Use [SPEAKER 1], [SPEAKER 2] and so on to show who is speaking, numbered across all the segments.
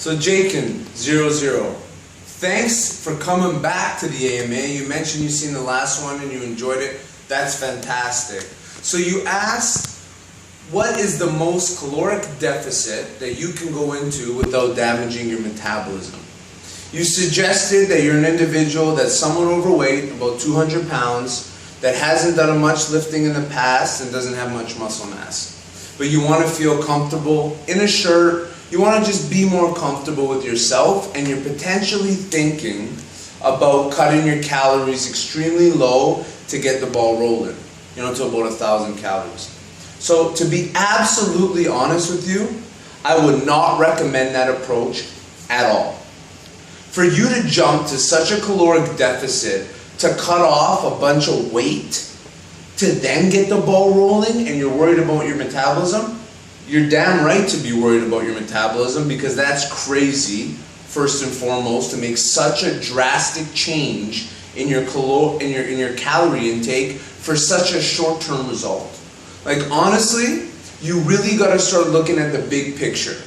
[SPEAKER 1] So Jakin00, thanks for coming back to the AMA. You mentioned you've seen the last one and you enjoyed it. That's fantastic. So you asked, what is the most caloric deficit that you can go into without damaging your metabolism? You suggested that you're an individual that's somewhat overweight, about 200 pounds, that hasn't done much lifting in the past and doesn't have much muscle mass. But you want to feel comfortable in a shirt. You want to just be more comfortable with yourself, and you're potentially thinking about cutting your calories extremely low to get the ball rolling, to about 1,000 calories. So to be absolutely honest with you, I would not recommend that approach at all. For you to jump to such a caloric deficit to cut off a bunch of weight to then get the ball rolling and you're worried about your metabolism, you're damn right to be worried about your metabolism, because that's crazy, first and foremost, to make such a drastic change in your calorie intake for such a short-term result. Like, honestly, you really got to start looking at the big picture.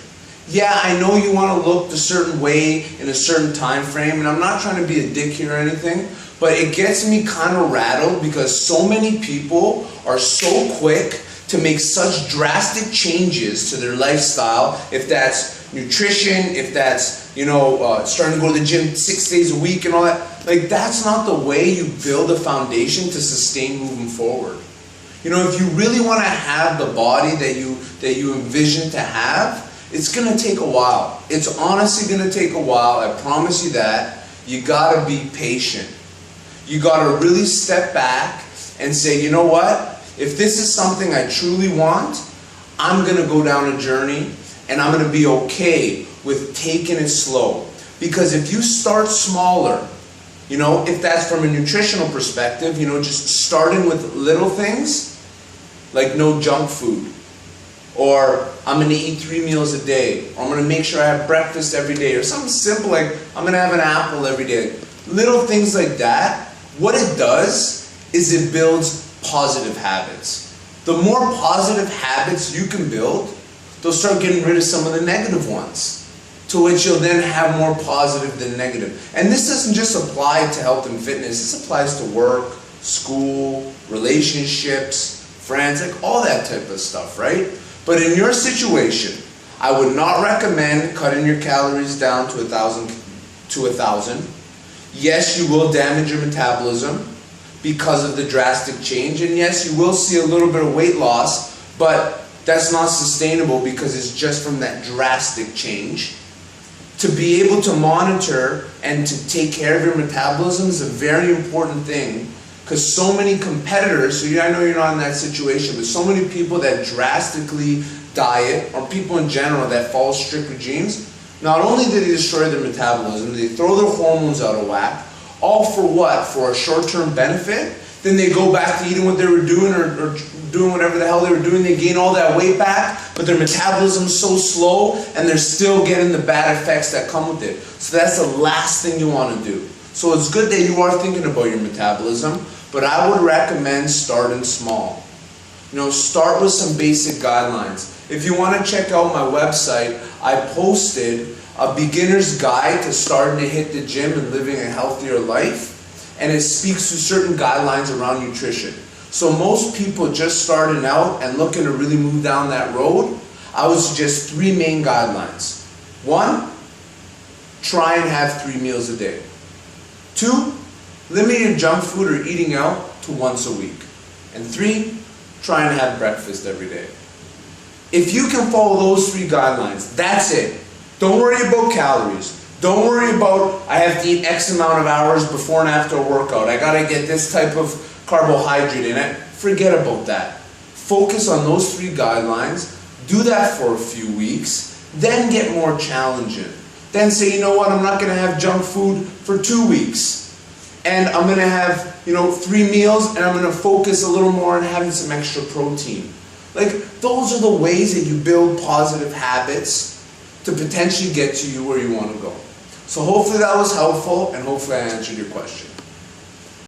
[SPEAKER 1] Yeah, I know you want to look a certain way in a certain time frame, and I'm not trying to be a dick here or anything, but it gets me kind of rattled because so many people are so quick to make such drastic changes to their lifestyle, if that's nutrition, if that's, starting to go to the gym 6 days a week and all that. Like, that's not the way you build a foundation to sustain moving forward. If you really want to have the body that you envision to have, it's going to take a while. It's honestly going to take a while, I promise you that. You got to be patient. You got to really step back and say, you know what? If this is something I truly want, I'm going to go down a journey, and I'm going to be okay with taking it slow. Because if you start smaller, if that's from a nutritional perspective, just starting with little things, like no junk food, or I'm going to eat 3 meals a day, or I'm going to make sure I have breakfast every day, or something simple like I'm going to have an apple every day. Little things like that, what it does is it builds positive habits. The more positive habits you can build, they'll start getting rid of some of the negative ones, to which you'll then have more positive than negative. And this doesn't just apply to health and fitness, this applies to work, school, relationships, friends, like all that type of stuff, right? But in your situation, I would not recommend cutting your calories down to 1,000. Yes, you will damage your metabolism because of the drastic change, and yes, you will see a little bit of weight loss, but that's not sustainable because it's just from that drastic change. To be able to monitor and to take care of your metabolism is a very important thing, because so many competitors, so I know you're not in that situation, but so many people that drastically diet, or people in general that follow strict regimes, not only do they destroy their metabolism, they throw their hormones out of whack, all for what? For a short-term benefit? Then they go back to eating what they were doing, or doing whatever the hell they were doing. They gain all that weight back, but their metabolism's so slow, and they're still getting the bad effects that come with it. So that's the last thing you want to do. So it's good that you are thinking about your metabolism, but I would recommend starting small. Start with some basic guidelines. If you want to check out my website, I posted a beginner's guide to starting to hit the gym and living a healthier life, and it speaks to certain guidelines around nutrition. So most people just starting out and looking to really move down that road, I would suggest 3 main guidelines. 1, try and have 3 meals a day. 2, limit your junk food or eating out to once a week. And 3, try and have breakfast every day. If you can follow those 3 guidelines, that's it. Don't worry about calories. Don't worry about, I have to eat X amount of hours before and after a workout. I gotta get this type of carbohydrate in it. Forget about that. Focus on those 3 guidelines. Do that for a few weeks. Then get more challenging. Then say, you know what, I'm not gonna have junk food for 2 weeks. And I'm gonna have, 3 meals, and I'm gonna focus a little more on having some extra protein. Like, those are the ways that you build positive habits to potentially get to you where you want to go. So hopefully that was helpful, and hopefully I answered your question.